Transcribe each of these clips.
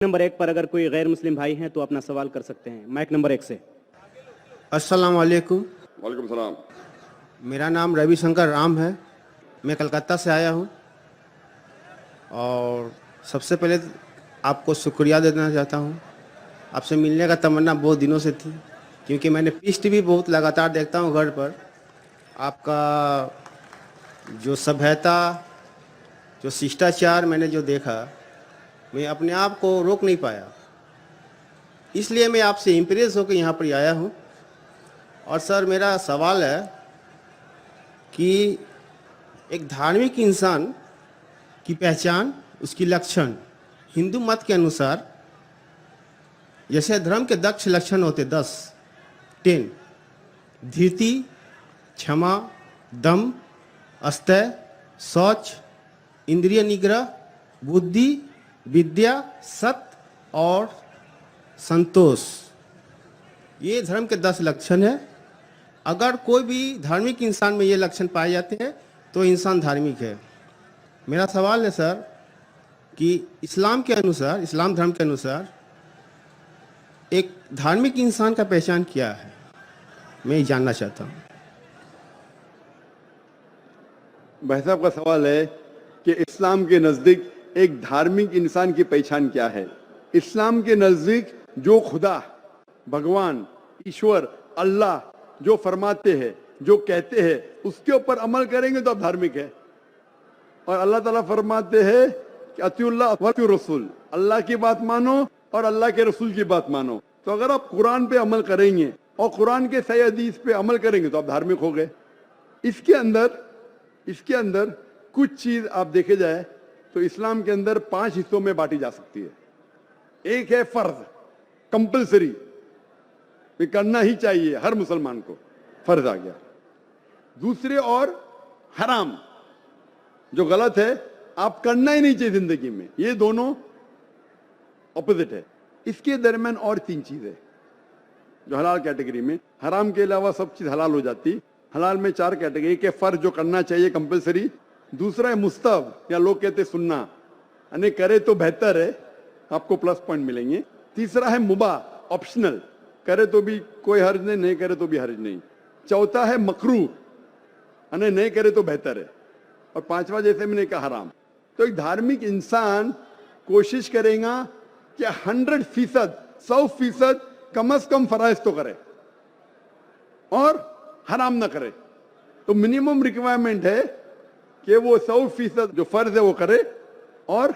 Number 1 पर अगर कोई गैर मुस्लिम भाई हैं तो अपना सवाल कर सकते हैं। माइक नंबर 1 से। अस्सलाम वालेकुम। वालेकुम सलाम। मेरा नाम रविशंकर राम है। मैं कलकत्ता से आया हूँ और सबसे पहले आपको शुक्रिया देना चाहता हूँ। आपसे मिलने का तमन्ना बहुत दिनों से थी, क्योंकि मैंने पीस टीवी बहुत लगातार देखता हूँ घर पर। आपका जो सभ्यता, जो शिष्टाचार मैंने जो देखा, मैं अपने आप को रोक नहीं पाया। इसलिए मैं आपसे इम्प्रेस होकर यहाँ पर आया हूँ। और सर, मेरा सवाल है कि एक धार्मिक इंसान की पहचान, उसकी लक्षण हिंदू मत के अनुसार, जैसे धर्म के 10 लक्षण होते 10 धीरति, क्षमा, दम, अस्तय, शौच, इंद्रिय निग्रह, बुद्धि, विद्या, सत्य और संतोष, ये धर्म के 10 लक्षण है। अगर कोई भी धार्मिक इंसान में ये लक्षण पाए जाते हैं तो इंसान धार्मिक है। मेरा सवाल है सर कि इस्लाम के अनुसार, इस्लाम धर्म के अनुसार एक धार्मिक इंसान का पहचान क्या है, मैं ये जानना चाहता हूँ। भाई साहब का सवाल है कि इस्लाम के नज़दीक एक धार्मिक इंसान की पहचान क्या है। इस्लाम के नज़दीक जो खुदा, भगवान, ईश्वर, अल्लाह जो फरमाते हैं, जो कहते हैं, उसके ऊपर अमल करेंगे तो आप धार्मिक है। और अल्लाह ताला फरमाते हैं कि अतिउल्लाह व अतिउर रसूल, अल्लाह की बात मानो और अल्लाह के रसूल की बात मानो। तो अगर आप कुरान पे अमल करेंगे और कुरान के सही हदीस पे अमल करेंगे तो आप धार्मिक हो गए। इसके अंदर कुछ चीज आप देखे जाए तो इस्लाम के अंदर 5 हिस्सों में बांटी जा सकती है। एक है फर्ज, कंपलसरी, ये करना ही चाहिए हर मुसलमान को, फर्ज आ गया। दूसरे और हराम, जो गलत है, आप करना ही नहीं चाहिए जिंदगी में। ये दोनों ऑपोजिट है। इसके दरमियान और 3 चीजें जो हलाल कैटेगरी में, हराम के अलावा सब चीज हलाल हो जाती। हलाल में 4 कैटेगरी के फर्ज जो करना चाहिए कंपलसरी, दूसरा है मुस्तहब या लोग कहते सुन्ना, यानी करे तो बेहतर है, आपको प्लस पॉइंट मिलेंगे। तीसरा है मुबाह, ऑप्शनल, करे तो भी कोई हर्ज नहीं, नहीं करे तो भी हर्ज नहीं। चौथा है मकरूह, यानी नहीं करे तो बेहतर है। और 5वां जैसे मैंने कहा हराम। तो एक धार्मिक इंसान कोशिश करेगा कि 100%, 100% कम से कम फराइज तो करे और हराम ना करे। तो मिनिमम रिक्वायरमेंट है कि वो 100% जो फर्ज है वो करे और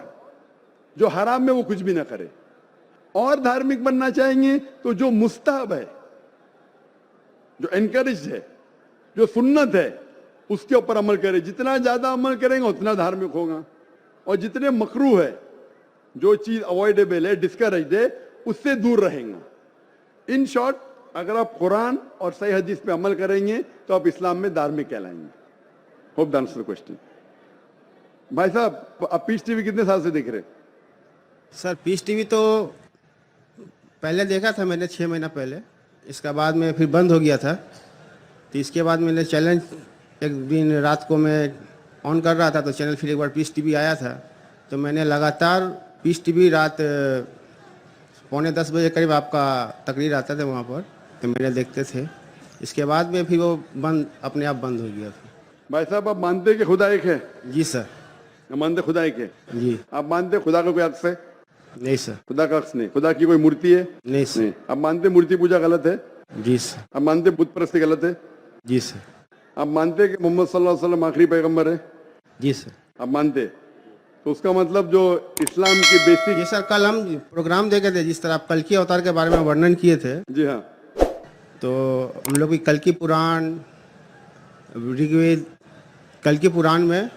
जो हराम में वो कुछ भी ना करे। और धार्मिक बनना चाहेंगे तो जो मुस्तहब है, जो एनकरेज है, जो सुन्नत है, उसके ऊपर अमल करे। जितना ज्यादा अमल करेंगे उतना धार्मिक होगा। और जितने मकरूह है, जो चीज अवॉइडेबल है, डिस्करेज है, उससे दूर रहेंगे। इन शॉर्ट, अगर आप कुरान और सही हदीस पे अमल करेंगे तो आप इस्लाम में धार्मिक कहलाएंगे। Hope that answers the question. भाई साहब, आप पीस टीवी कितने साल से देख रहे हैं? सर, पीस टीवी तो पहले देखा था मैंने 6 महीना पहले, इसका बाद में फिर बंद हो गया था। तो इसके बाद मैंने चैलेंज, एक दिन रात को मैं ऑन कर रहा था तो चैनल फिर एक बार पीस टीवी आया था, तो मैंने लगातार पीस टीवी रात 9:45 बजे करीब आपका तकरीर आता था वहाँ पर, तो मैंने देखते थे। इसके बाद में फिर वो बंद, अपने आप बंद हो गया। भाई साहब, आप मानते हैं कि खुदा एक है? जी सर। मानते खुदा एक है? जी। आप मानते खुदा का कोई अक्स है? नहीं सर। खुदा का अक्स नहीं। खुदा की कोई मूर्ति है? नहीं सर। आप मानते मूर्ति पूजा गलत है? जी सर। आप मानते बुत परस्ती गलत है? जी सर। आप मानते कि मोहम्मद सल्लल्लाहु अलैहि वसल्लम आखिरी पैगंबर है? जी सर। आप मानते? तो उसका मतलब जो इस्लाम की बेसिक। जी सर, कल हम प्रोग्राम देखे थे, जिस तरह आप कल की अवतार के बारे में वर्णन किए थे। जी हाँ। तो हम लोग भी कल की पुराण, ऋग्वेद, कल की पुराण में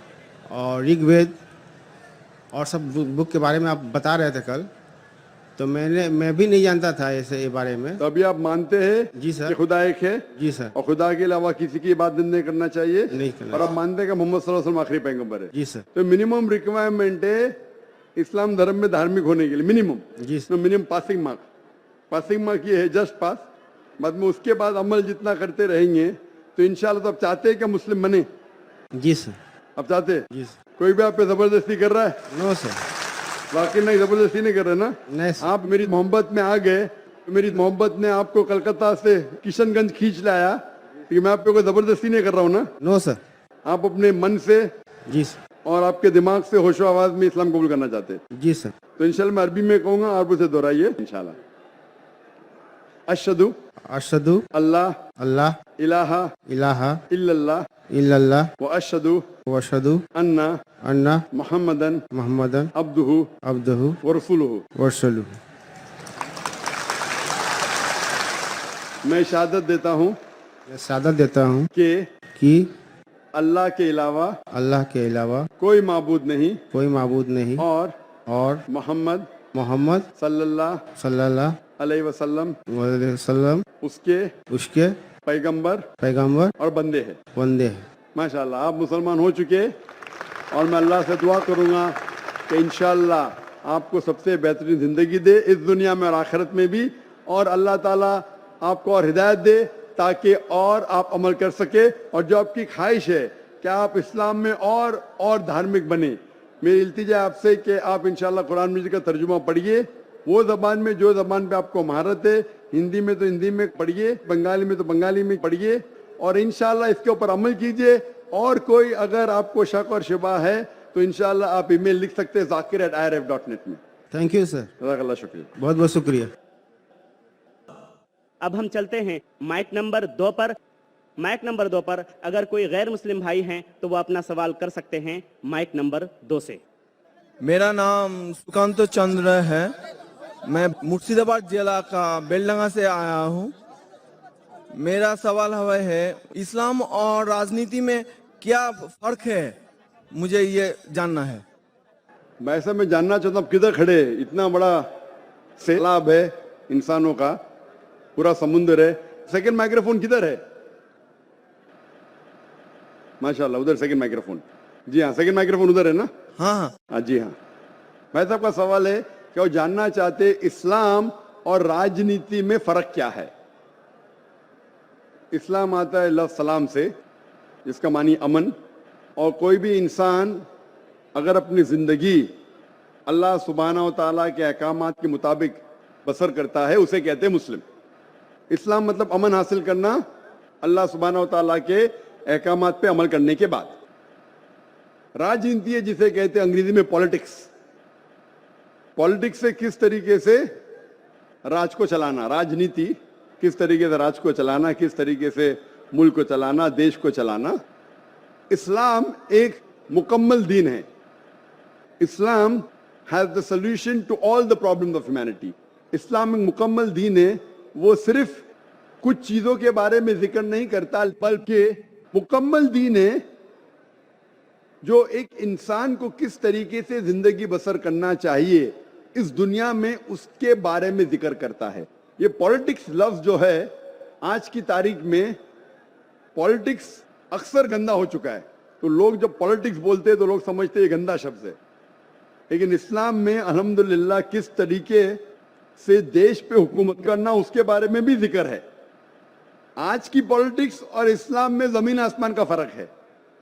और ऋग्वेद और सब बुक के बारे में आप बता रहे थे कल, तो मैं भी नहीं जानता था ऐसे ये बारे में। तो अभी आप मानते हैं? जी सर। कि खुदा एक है? जी सर। और खुदा के अलावा किसी की इबादत नहीं करना चाहिए? नहीं करना। और आप मानते हैं कि मोहम्मद सल्लल्लाहु अलैहि वसल्लम आखिरी पैगंबर है? जी सर। तो मिनिमम रिक्वायरमेंट है इस्लाम धर्म में धार्मिक होने के लिए, मिनिमम। जी सर। मिनिमम पासिंग मार्क ये है, जस्ट पास। बाद में उसके बाद अमल जितना करते रहेंगे तो इंशाल्लाह। तो आप चाहते हैं कि मुस्लिम बने? जी सर। आप चाहते हैं? जी सर। कोई भी आप पे जबरदस्ती कर रहा है? No sir. वाकई नहीं, जबरदस्ती नहीं कर रहे ना? नहीं सर। आप मेरी मोहब्बत में आ गए, तो मेरी मोहब्बत ने आपको कलकत्ता से किशनगंज खींच लाया, कि मैं आपको कोई जबरदस्ती नहीं कर रहा हूँ ना? No sir. आप अपने मन से जी सर। और आपके दिमाग से होशो आवाज में इस्लाम कबूल करना चाहते हैं। जी सर। तो इंशाल्लाह मैं अरबी में कहूंगा, आप उसे दोहराइए इंशाल्लाह। अशहदु अशहदु अल्लाह अल्लाह इलाहा इलाहा इल्लल्लाह इल्लल्लाह व अशहदु व अशहदु अन्ना अन्ना मुहम्मदन मुहम्मदन अब्दुहु अब्दुहु व रसूलुहु। व रसूलुहु। मैं शहादत देता हूँ मैं शहादत देता हूँ कि अल्लाह के अलावा अल्लाह के अलावा कोई माबूद नहीं कोई माबूद नहीं और मोहम्मद मोहम्मद सल्लल्लाहु सल्लल्लाहु अलैहि वसल्लम अलैहि वसल्लम उसके पैगंबर पैगंबर और बंदे हैं। बंदे हैं। माशाल्लाह, आप मुसलमान हो चुके, और मैं अल्लाह से दुआ करूंगा कि इंशाल्लाह आपको सबसे बेहतरीन जिंदगी दे इस दुनिया में और आखिरत में भी, और अल्लाह ताला आपको और हिदायत दे ताकि और आप अमल कर सके, और जो आपकी ख्वाहिश है कि आप इस्लाम में और धार्मिक बने। मेरी इल्तिजा आपसे कि आप इंशाल्लाह कुरान मजीद का तर्जुमा पढ़िए, वो ज़बान में जो ज़बान पे आपको महारत है, हिंदी में तो हिंदी में पढ़िए, बंगाली में तो बंगाली में पढ़िए, और इंशाल्लाह इसके ऊपर अमल कीजिए। और कोई अगर आपको शक और शुबा है तो इंशाल्लाह आप ईमेल लिख सकते हैं zakir@irf.net में। Thank you sir. जज़ाकल्लाह, शुक्रिया। बहुत बहुत शुक्रिया। अब हम चलते हैं माइक नंबर 2 पर। माइक नंबर 2 पर अगर कोई गैर मुस्लिम भाई हैं तो वो अपना सवाल कर सकते हैं माइक नंबर 2 से। मेरा नाम सुकांत चंद्र है, मैं मुर्शिदाबाद जिला का बेलडंगा से आया हूँ। मेरा सवाल है इस्लाम और राजनीति में क्या फर्क है, मुझे ये जानना है। वैसे मैं जानना चाहता हूँ किधर खड़े, इतना बड़ा सैलाब है इंसानों का, पूरा समुद्र है। सेकंड माइक्रोफोन किधर है? माशाल्लाह, उधर सेकंड माइक्रोफोन। जी हाँ, सेकंड माइक्रोफोन उधर है ना? हाँ हाँ जी हाँ। भाई साहब का सवाल है कि वो जानना चाहते इस्लाम और राजनीति में फर्क क्या है। इस्लाम आता है लफ्ज़ सलाम से, जिसका मानी अमन, और कोई भी इंसान अगर अपनी ज़िंदगी अल्लाह सुब्हाना व तआला के अहकामात के मुताबिक बसर करता है उसे कहते हैं मुस्लिम। इस्लाम मतलब अमन हासिल करना अल्लाह सुब्हाना व तआला के अहकामात पे अमल करने के बाद। राजनीति है जिसे कहते हैं अंग्रेजी में पॉलिटिक्स। पॉलिटिक्स से किस तरीके से राज को चलाना, राजनीति किस तरीके से राज को चलाना, किस तरीके से मुल्क को चलाना, देश को चलाना। इस्लाम एक मुकम्मल दीन है। Islam has the solution to all the problems of humanity. इस्लाम एक मुकम्मल दीन है, वो सिर्फ कुछ चीजों के बारे में जिक्र नहीं करता, बल्कि मुकम्मल दीन है जो एक इंसान को किस तरीके से जिंदगी बसर करना चाहिए इस दुनिया में उसके बारे में जिक्र करता है। ये पॉलिटिक्स लफ्ज जो है आज की तारीख में, पॉलिटिक्स अक्सर गंदा हो चुका है, तो लोग जब पॉलिटिक्स बोलते हैं तो लोग समझते हैं गंदा शब्द है। लेकिन इस्लाम में अल्हम्दुलिल्लाह किस तरीके से देश पे हुकूमत करना उसके बारे में भी जिक्र है। आज की पॉलिटिक्स और इस्लाम में जमीन आसमान का फर्क है,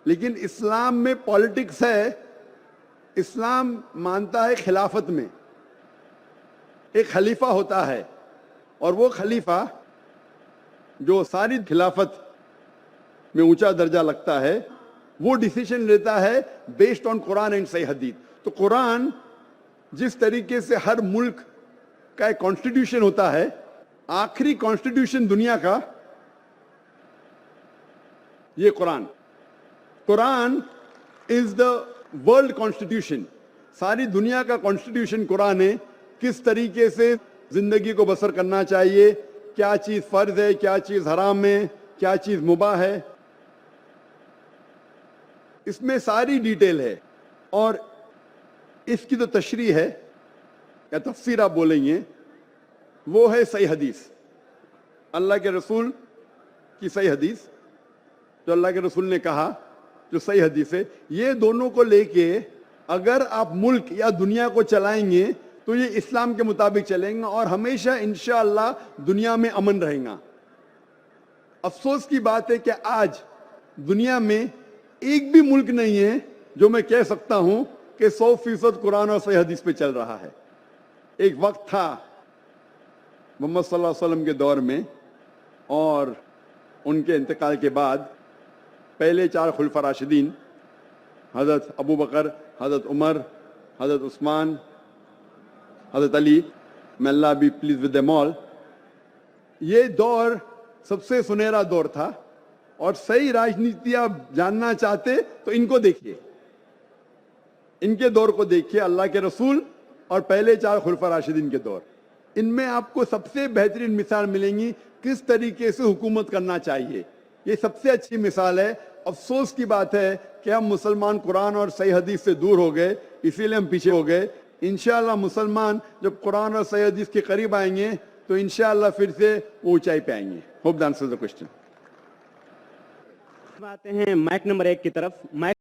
लेकिन इस्लाम में पॉलिटिक्स है। इस्लाम मानता है खिलाफत में एक खलीफा होता है, और वो खलीफा जो सारी खिलाफत में ऊंचा दर्जा लगता है, वो डिसीजन लेता है बेस्ड ऑन कुरान एंड सही हदीस। तो कुरान जिस तरीके से हर मुल्क का एक कॉन्स्टिट्यूशन होता है, आखिरी कॉन्स्टिट्यूशन दुनिया का ये Quran. Quran is the world constitution. सारी दुनिया का कॉन्स्टिट्यूशन कुरान है। किस तरीके से जिंदगी को बसर करना चाहिए, क्या चीज फर्ज है, क्या चीज हराम है, क्या चीज मुबाह है, इसमें सारी डिटेल है। और इसकी जो तशरीह है या तफसीर आप बोलेंगे, वो है सही हदीस, अल्लाह के रसूल की सही हदीस, जो अल्लाह के रसूल ने कहा, जो सही हदीस है। ये दोनों को लेके अगर आप मुल्क या दुनिया को चलाएंगे तो ये इस्लाम के मुताबिक चलेंगे, और हमेशा इंशाअल्लाह दुनिया में अमन रहेगा। अफसोस की बात है कि आज दुनिया में एक भी मुल्क नहीं है जो मैं कह सकता हूं کہ 100% قرآن اور صحیح حدیث پہ چل رہا ہے. ایک وقت تھا محمد صلی اللہ علیہ وسلم کے دور میں اور ان کے انتقال کے بعد پہلے 4 خلفاء راشدین حضرت ابو بکر، حضرت عمر، حضرت عثمان، حضرت علی، may Allah be pleased with them all، یہ دور سب سے سنہرا دور تھا. اور صحیح راجنیتی آپ جاننا چاہتے تو ان کو دیکھیے، ان کے دور کو دیکھیے، اللہ کے رسول اور پہلے 4 خلفاء راشدین کے دور. ان میں آپ کو سب سے بہترین مثال ملیں گی کس طریقے سے حکومت کرنا چاہیے. یہ سب سے اچھی مثال ہے. افسوس کی بات ہے کہ ہم مسلمان قرآن اور صحیح حدیث سے دور ہو گئے، اسی لیے ہم پیچھے ہو گئے. انشاءاللہ مسلمان جب قرآن اور صحیح حدیث کے قریب آئیں گے تو انشاءاللہ پھر سے اونچائی پہ آئیں گے. Hope that answers the question. آتے ہیں مائک نمبر 1 کی طرف. مائک